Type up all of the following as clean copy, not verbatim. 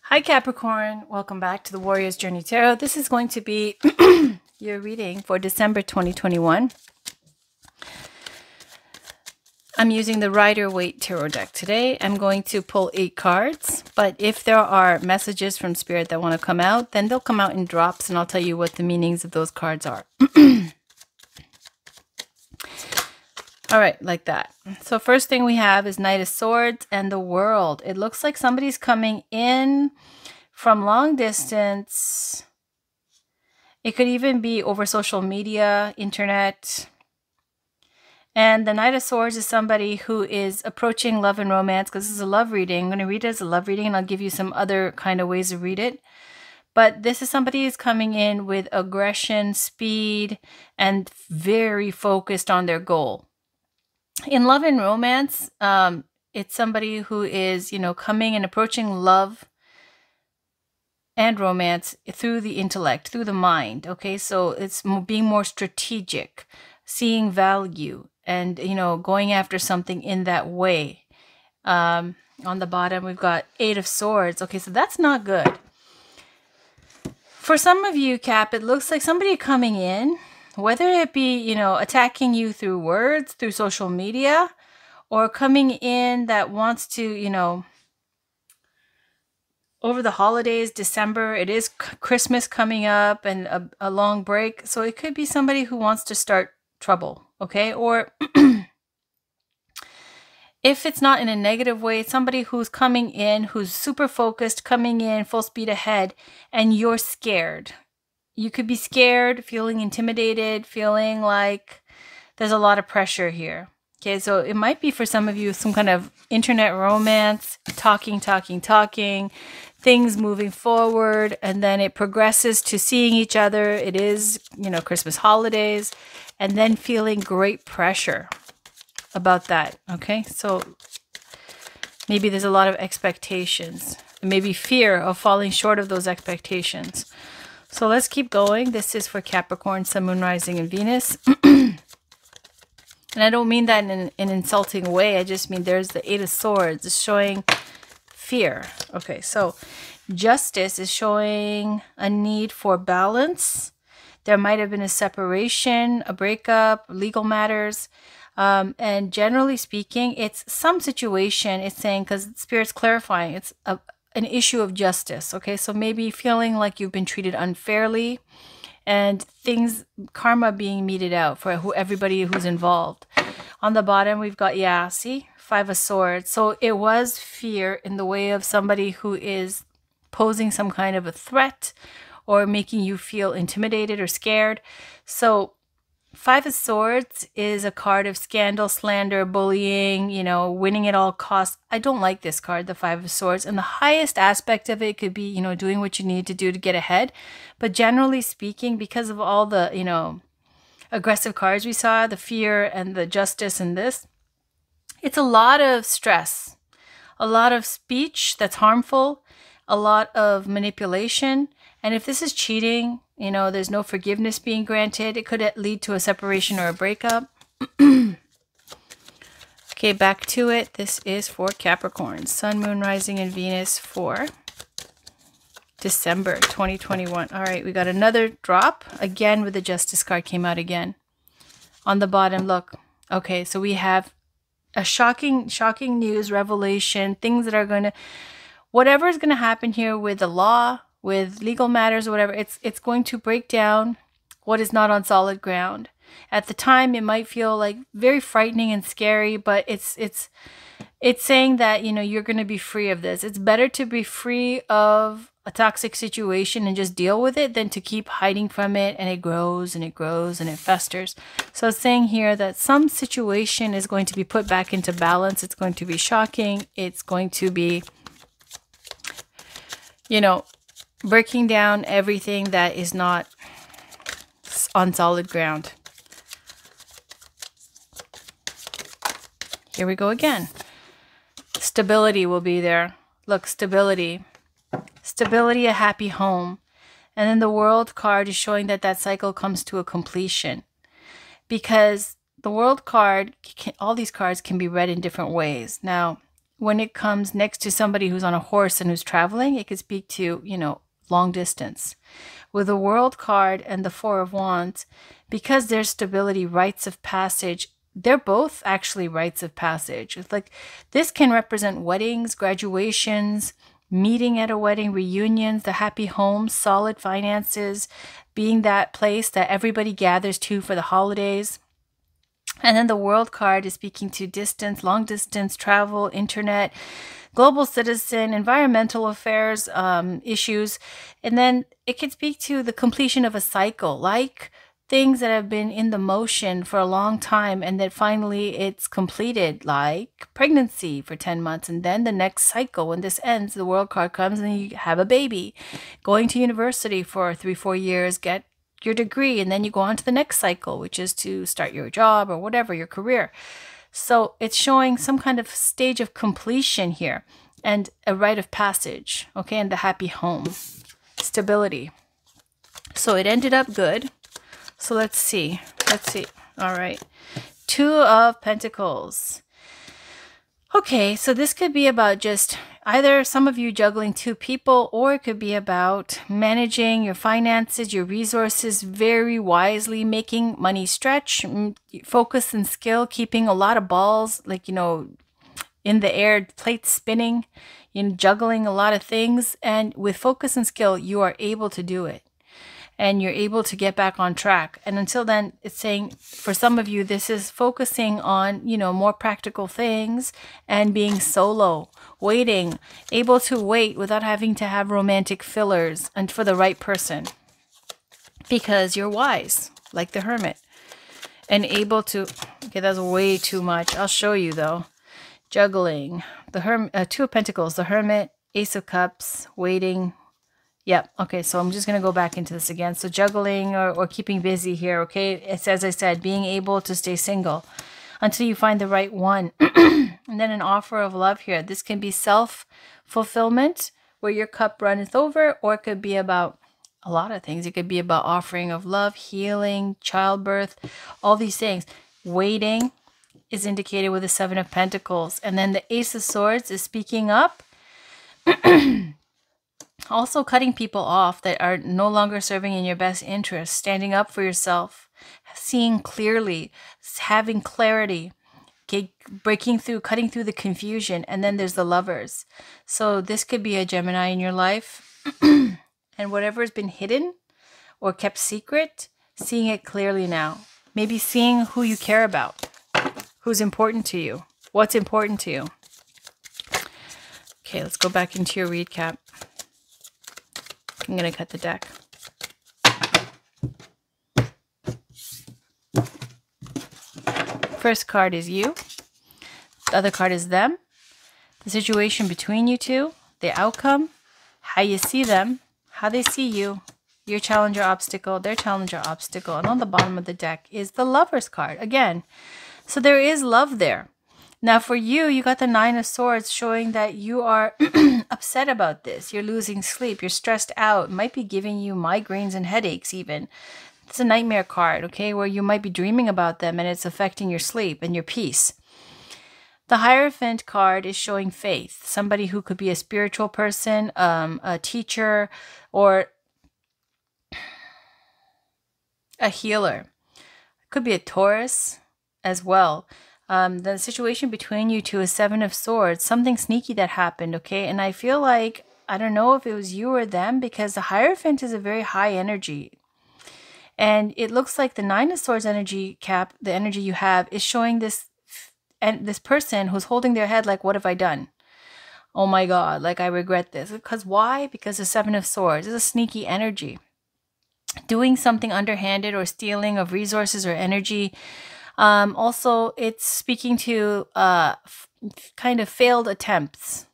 Hi Capricorn, welcome back to the Warrior's Journey Tarot. This is going to be your reading for December 2021. I'm using the Rider-Waite Tarot deck today. I'm going to pull 8 cards, but if there are messages from Spirit that want to come out, then they'll come out in drops and I'll tell you what the meanings of those cards are. All right, like that. So first thing we have is Knight of Swords and the World. It looks like somebody's coming in from long distance. It could even be over social media, internet. And the Knight of Swords is somebody who is approaching love and romance, because this is a love reading. I'm going to read it as a love reading, and I'll give you some other kind of ways to read it. But this is somebody who's coming in with aggression, speed, and very focused on their goal. In love and romance, it's somebody who is, coming and approaching love and romance through the intellect, through the mind. Okay, so it's being more strategic, seeing value, and, going after something in that way. On the bottom, we've got 8 of Swords. Okay, so that's not good. For some of you, Cap, it looks like somebody coming in, whether it be, attacking you through words, through social media, or coming in that wants to, over the holidays, December, it is Christmas coming up and a long break. So it could be somebody who wants to start trouble, okay? Or if it's not in a negative way, it's somebody who's coming in, who's super focused, coming in full speed ahead, and you're scared. You could be scared, feeling intimidated, feeling like there's a lot of pressure here. Okay, so it might be for some of you some kind of internet romance, talking, things moving forward, and then it progresses to seeing each other. It is, Christmas holidays, and then feeling great pressure about that. Okay, so maybe there's a lot of expectations, maybe fear of falling short of those expectations. So let's keep going. This is for Capricorn, Sun, Moon, Rising, and Venus. And I don't mean that in an insulting way. I just mean there's the 8 of Swords. It's showing fear. Okay, so Justice is showing a need for balance. There might have been a separation, a breakup, legal matters. And generally speaking, it's some situation. It's saying, because Spirit's clarifying, it's an issue of justice. Okay, so maybe feeling like you've been treated unfairly and things, karma being meted out for everybody who's involved. On the bottom, we've got, 5 of Swords. So it was fear in the way of somebody who is posing some kind of a threat or making you feel intimidated or scared. So 5 of Swords is a card of scandal, slander, bullying, winning at all costs. I don't like this card, the 5 of Swords. And the highest aspect of it could be, doing what you need to do to get ahead. But generally speaking, because of all the, aggressive cards we saw, the fear and the justice and this, it's a lot of stress, a lot of speech that's harmful, a lot of manipulation. And if this is cheating, there's no forgiveness being granted. It could lead to a separation or a breakup. Okay, back to it. This is for Capricorn, Sun, Moon, Rising, and Venus for December 2021. All right, we got another drop. Again, with the Justice card came out again. On the bottom, look. Okay, so we have a shocking news, revelation, things that are going to, whatever is going to happen here with the law, with legal matters or whatever, it's going to break down what is not on solid ground. At the time, it might feel like very frightening and scary, but it's saying that, you're going to be free of this. It's better to be free of a toxic situation and just deal with it than to keep hiding from it, and it grows and it grows and it festers. So it's saying here that some situation is going to be put back into balance. It's going to be shocking. It's going to be, breaking down everything that is not on solid ground. Here we go again. Stability will be there. Look, stability. Stability, a happy home. And then the World card is showing that cycle comes to a completion. Because the World card, all these cards can be read in different ways. Now, when it comes next to somebody who's on a horse and who's traveling, it could speak to, long distance. With the World card and the Four of Wands, because there's stability, rites of passage, they're both actually rites of passage. It's like this can represent weddings, graduations, meeting at a wedding, reunions, the happy home, solid finances, being that place that everybody gathers to for the holidays. And then the World card is speaking to distance, long distance, travel, internet, global citizen, environmental affairs, issues. And then it can speak to the completion of a cycle, like things that have been in the motion for a long time and that finally it's completed, like pregnancy for 10 months. And then the next cycle, when this ends, the World card comes and you have a baby, going to university for 3-4 years, get your degree, and then you go on to the next cycle, which is to start your job or whatever, your career. So it's showing some kind of stage of completion here and a rite of passage, okay, and the happy home, stability. So it ended up good. So let's see. All right. 2 of Pentacles. Okay, so this could be about just either some of you juggling 2 people, or it could be about managing your finances, your resources very wisely, making money stretch, focus and skill, keeping a lot of balls, like, in the air, plates spinning, juggling a lot of things. And with focus and skill, you are able to do it. And you're able to get back on track. And until then, it's saying for some of you, this is focusing on, more practical things and being solo, waiting, able to wait without having to have romantic fillers and for the right person. Because you're wise, like the Hermit. And able to, okay, that's way too much. I'll show you though. Juggling, the 2 of Pentacles, the Hermit, Ace of Cups, waiting. Yep. Okay. So I'm just going to go back into this again. So juggling or keeping busy here. Okay. It's, as I said, being able to stay single until you find the right one. And then an offer of love here. This can be self-fulfillment where your cup runneth over, or it could be about a lot of things. It could be about offering of love, healing, childbirth, all these things. Waiting is indicated with the 7 of Pentacles. And then the Ace of Swords is speaking up. Also cutting people off that are no longer serving in your best interest, standing up for yourself, seeing clearly, having clarity, okay, breaking through, cutting through the confusion. And then there's the Lovers. So this could be a Gemini in your life. And whatever has been hidden or kept secret, seeing it clearly now. Maybe seeing who you care about, who's important to you, what's important to you. Okay, let's go back into your read, Cap. I'm going to cut the deck. First card is you. The other card is them. The situation between you two. The outcome. How you see them. How they see you. Your challenge or obstacle. Their challenge or obstacle. And on the bottom of the deck is the Lovers card. Again. So there is love there. Now for you, you got the 9 of Swords showing that you are upset about this. You're losing sleep. You're stressed out. It might be giving you migraines and headaches even. It's a nightmare card, okay, where you might be dreaming about them and it's affecting your sleep and your peace. The Hierophant card is showing faith. Somebody who could be a spiritual person, a teacher, or a healer. Could be a Taurus as well. The situation between you two is 7 of Swords. Something sneaky that happened, okay? And I feel like, I don't know if it was you or them, because the Hierophant is a very high energy. And it looks like the 9 of Swords energy, Cap, the energy you have, is showing this person who's holding their head like, what have I done? Oh my God, like I regret this. Because why? Because the 7 of Swords is a sneaky energy. Doing something underhanded or stealing of resources or energy. Also, it's speaking to kind of failed attempts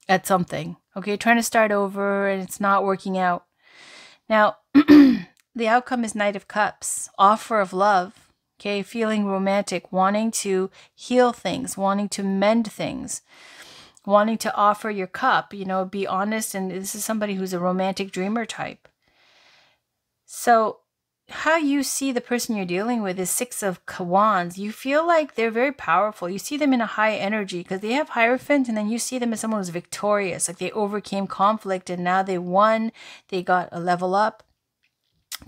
at something. Okay, trying to start over and it's not working out. Now, the outcome is Knight of Cups, offer of love. Okay, feeling romantic, wanting to heal things, wanting to mend things, wanting to offer your cup, be honest. And this is somebody who's a romantic dreamer type. So how you see the person you're dealing with is Six of Wands. You feel like they're very powerful. You see them in a high energy because they have Hierophant, and then you see them as someone who's victorious, like they overcame conflict and now they won. They got a level up.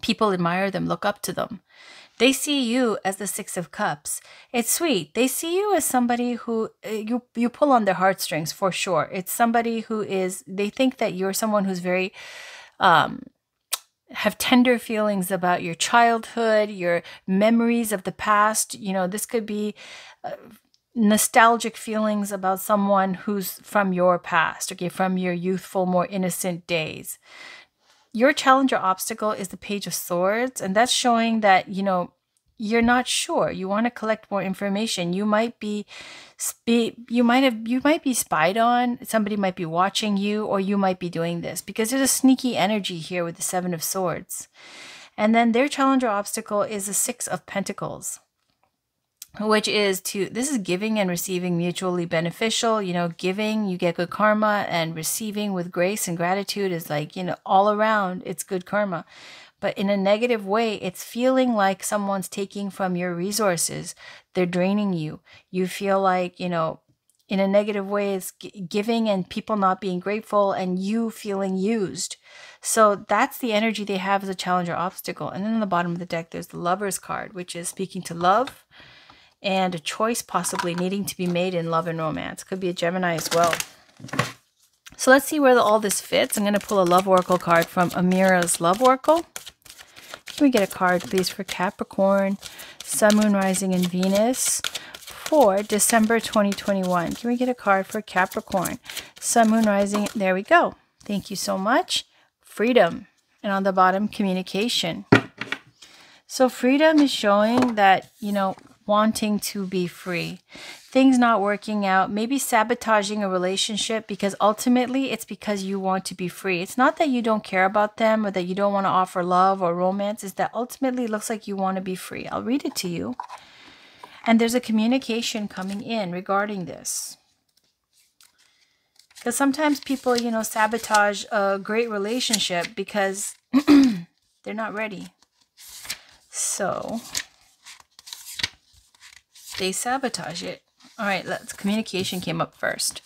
People admire them, look up to them. They see you as the Six of Cups. It's sweet. They see you as somebody who you pull on their heartstrings for sure. It's somebody who is, they think that you're someone who's very have tender feelings about your childhood, your memories of the past. You know, this could be nostalgic feelings about someone who's from your past, okay, from your youthful, more innocent days. Your challenge or obstacle is the Page of Swords, and that's showing that, you know, you're not sure. You want to collect more information. You might be spied on. Somebody might be watching you, or you might be doing this because there's a sneaky energy here with the Seven of Swords. And then their challenge or obstacle is the Six of Pentacles, which is this is giving and receiving mutually beneficial. You know, giving, you get good karma, and receiving with grace and gratitude is like, you know, all around, it's good karma. But in a negative way, it's feeling like someone's taking from your resources. They're draining you. You feel like, you know, in a negative way, it's giving and people not being grateful and you feeling used. So that's the energy they have as a challenge or obstacle. And then on the bottom of the deck, there's the Lover's card, which is speaking to love and a choice possibly needing to be made in love and romance. Could be a Gemini as well. So let's see where all this fits. I'm going to pull a Love Oracle card from Amira's Love Oracle. Can we get a card, please, for Capricorn, Sun, Moon, Rising, and Venus for December 2021? Can we get a card for Capricorn, Sun, Moon, Rising? There we go. Thank you so much. Freedom. And on the bottom, communication. So freedom is showing that, you know, wanting to be free. Things not working out, maybe sabotaging a relationship because ultimately it's because you want to be free. It's not that you don't care about them or that you don't want to offer love or romance. It's that ultimately it looks like you want to be free. I'll read it to you. And there's a communication coming in regarding this. Because sometimes people, you know, sabotage a great relationship because they're not ready. So they sabotage it. All right, communication came up first.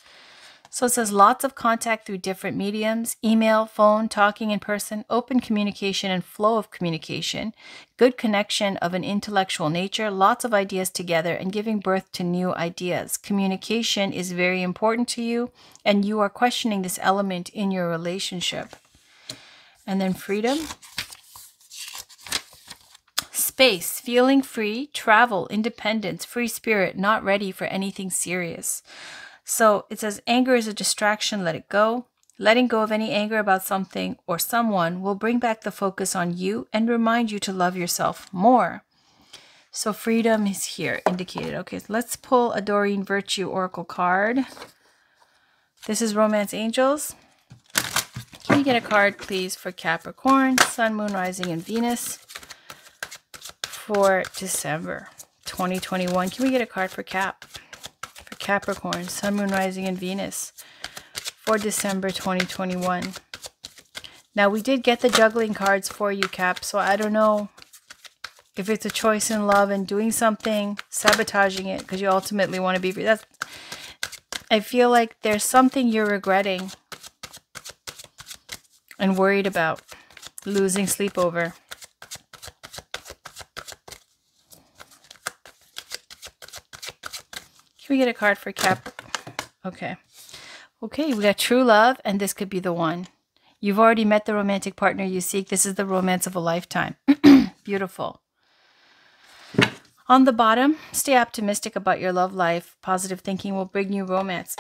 So it says lots of contact through different mediums, email, phone, talking in person, open communication and flow of communication, good connection of an intellectual nature, lots of ideas together and giving birth to new ideas. Communication is very important to you and you are questioning this element in your relationship. And then freedom. Space, feeling free, travel, independence, free spirit, not ready for anything serious. So it says anger is a distraction, let it go. Letting go of any anger about something or someone will bring back the focus on you and remind you to love yourself more. So freedom is here indicated. Okay, so let's pull a Doreen Virtue Oracle card. This is Romance Angels. Can you get a card, please, for Capricorn, Sun, Moon, Rising, and Venus for December 2021. Can we get a card for Capricorn, Sun, Moon, Rising, and Venus for December 2021? Now, we did get the juggling cards for you, Cap, so I don't know if it's a choice in love and doing something, sabotaging it, because you ultimately want to be free. I feel like there's something you're regretting and worried about, losing sleep over. Can we get a card for Cap? Okay. Okay, we got true love, and this could be the one. You've already met the romantic partner you seek. This is the romance of a lifetime. Beautiful. On the bottom, stay optimistic about your love life. Positive thinking will bring you romance.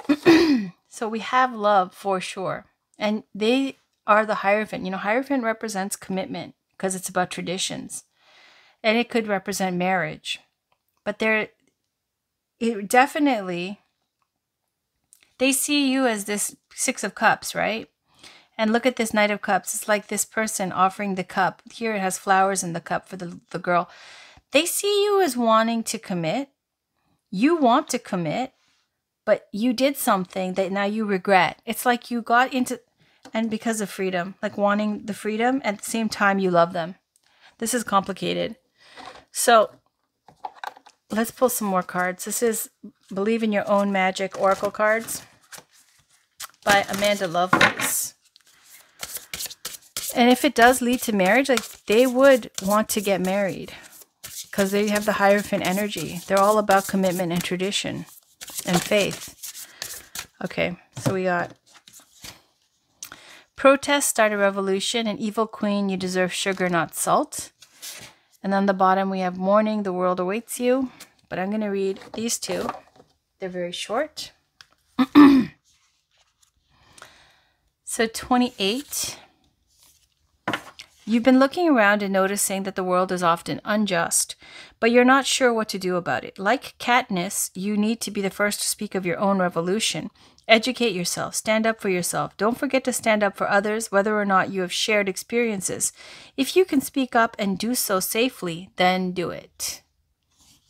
So we have love for sure. And they are the Hierophant. You know, Hierophant represents commitment because it's about traditions. And it could represent marriage. But definitely, they see you as this Six of Cups, right? And look at this Knight of Cups. It's like this person offering the cup. Here it has flowers in the cup for the girl. They see you as wanting to commit. You want to commit, but you did something that now you regret. It's like you got into, and because of freedom, like wanting the freedom, at the same time you love them. This is complicated. So let's pull some more cards. This is Believe in Your Own Magic Oracle cards by Amanda Lovelace. And if it does lead to marriage, like they would want to get married because they have the Hierophant energy. They're all about commitment and tradition and faith. Okay, so we got protest, start a revolution, an evil queen, you deserve sugar, not salt. And on the bottom we have mourning, the world awaits you. But I'm going to read these two. They're very short. So 28. You've been looking around and noticing that the world is often unjust, but you're not sure what to do about it. Like Katniss, you need to be the first to speak of your own revolution. Educate yourself. Stand up for yourself. Don't forget to stand up for others, whether or not you have shared experiences. If you can speak up and do so safely, then do it.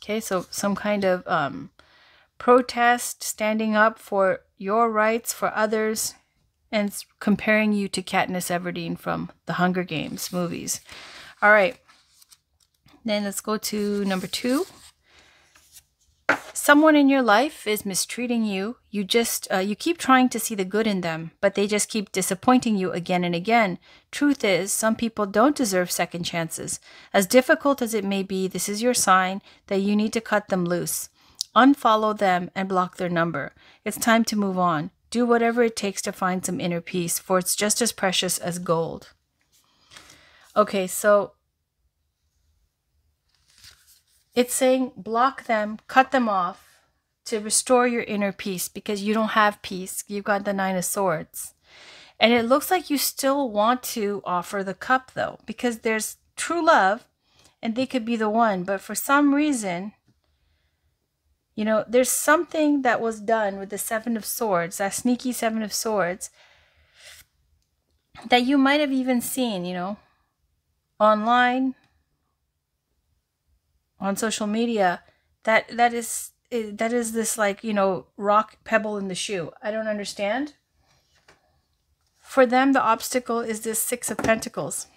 Okay, so some kind of protest, standing up for your rights, for others, and comparing you to Katniss Everdeen from the Hunger Games movies. All right. Then let's go to number 2. Someone in your life is mistreating you. You keep trying to see the good in them, but they just keep disappointing you again and again. Truth is, some people don't deserve second chances. As difficult as it may be, this is your sign that you need to cut them loose. Unfollow them and block their number. It's time to move on. Do whatever it takes to find some inner peace, for it's just as precious as gold. Okay, so it's saying block them, cut them off to restore your inner peace because you don't have peace. You've got the 9 of Swords. And it looks like you still want to offer the cup though, because there's true love and they could be the one. But for some reason, you know, there's something that was done with the 7 of Swords, that sneaky 7 of Swords, that you might have even seen, you know, online, on social media, that is this, like, you know, rock pebble in the shoe. I don't understand. For them, the obstacle is this 6 of Pentacles.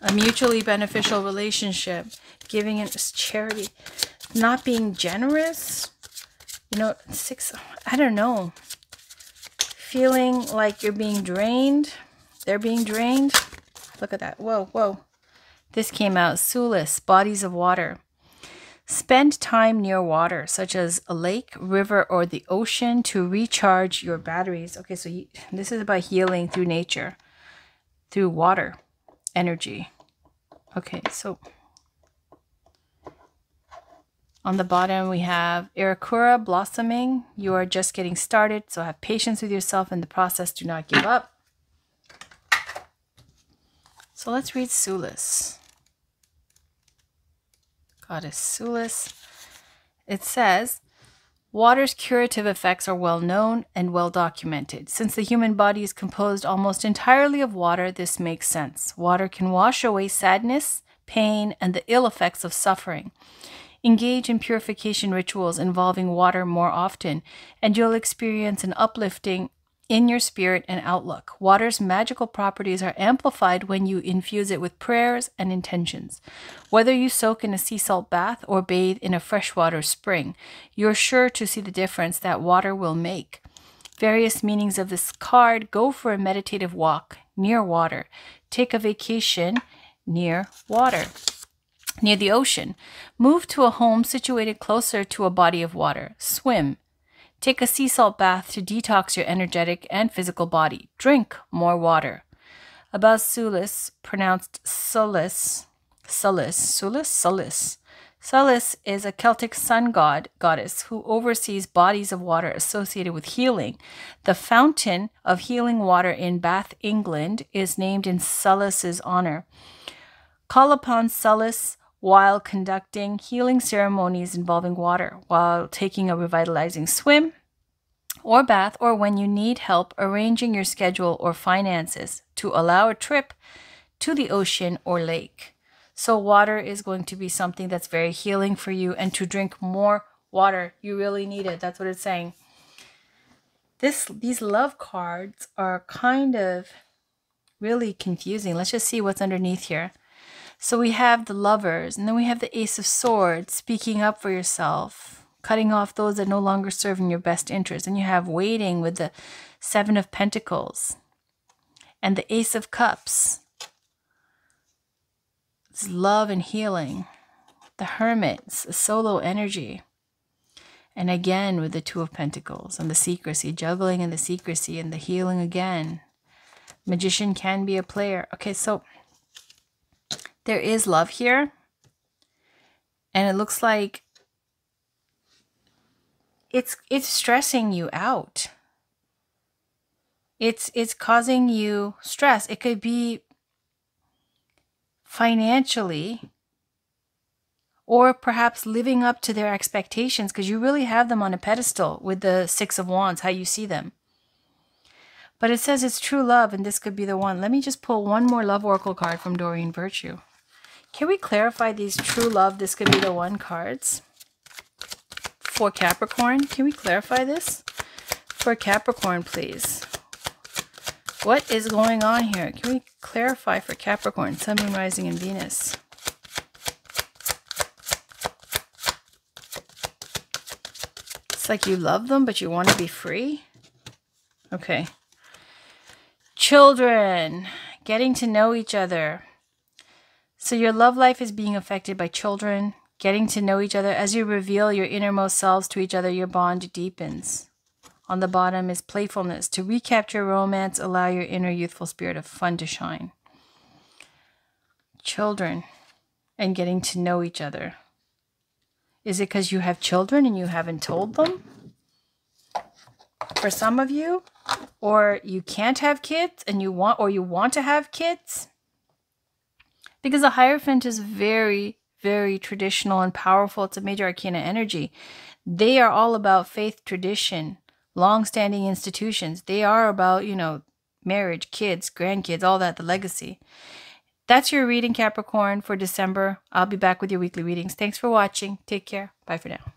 A mutually beneficial relationship, giving it charity, not being generous, you know, 6, I don't know, feeling like you're being drained, they're being drained. Look at that. Whoa, whoa. This came out, Soulless, bodies of water. Spend time near water, such as a lake, river, or the ocean to recharge your batteries. Okay, so this is about healing through nature, through water energy. Okay, so on the bottom we have Irakura, blossoming. You are just getting started, so have patience with yourself in the process. Do not give up. So let's read Soulless. Goddess Soulless. It says, water's curative effects are well known and well documented. Since the human body is composed almost entirely of water, this makes sense. Water can wash away sadness, pain, and the ill effects of suffering. Engage in purification rituals involving water more often, and you'll experience an uplifting in your spirit and outlook. Water's magical properties are amplified when you infuse it with prayers and intentions. Whether you soak in a sea salt bath or bathe in a freshwater spring, you're sure to see the difference that water will make. Various meanings of this card: go for a meditative walk near water, take a vacation near water, near the ocean, move to a home situated closer to a body of water, swim, take a sea salt bath to detox your energetic and physical body. Drink more water. About Soulless, pronounced Sullus. Sullus is a Celtic sun goddess who oversees bodies of water associated with healing. The fountain of healing water in Bath, England is named in Sullus's honor. Call upon Sullus while conducting healing ceremonies involving water, while taking a revitalizing swim or bath, or when you need help arranging your schedule or finances to allow a trip to the ocean or lake. So water is going to be something that's very healing for you, and to drink more water. You really need it. That's what it's saying. These love cards are kind of really confusing. Let's just see what's underneath here. So we have the Lovers, and then we have the Ace of Swords, speaking up for yourself, cutting off those that no longer serve in your best interest. And you have Waiting with the Seven of Pentacles and the Ace of Cups. It's love and healing. The Hermit, a solo energy. And again with the Two of Pentacles and the secrecy, juggling and the secrecy and the healing again. Magician can be a player. Okay, so there is love here. And it looks like it's stressing you out. It's causing you stress. It could be financially, or perhaps living up to their expectations, because you really have them on a pedestal with the Six of Wands, how you see them. But it says it's true love, and this could be the one. Let me just pull one more Love Oracle card from Doreen Virtue. Can we clarify these true love, this could be the one cards for Capricorn? Can we clarify this? For Capricorn, please. What is going on here? Can we clarify for Capricorn, Sun, Moon, Rising, and Venus? It's like you love them, but you want to be free. Okay. Children, getting to know each other. So your love life is being affected by children, getting to know each other. As you reveal your innermost selves to each other, your bond deepens. On the bottom is playfulness. To recapture romance, allow your inner youthful spirit of fun to shine. Children and getting to know each other. Is it because you have children and you haven't told them? For some of you, or you can't have kids and you want to have kids. Because the Hierophant is very, very traditional and powerful. It's a major arcana energy. They are all about faith, tradition, long-standing institutions. They are about, you know, marriage, kids, grandkids, all that, the legacy. That's your reading, Capricorn, for December. I'll be back with your weekly readings. Thanks for watching. Take care. Bye for now.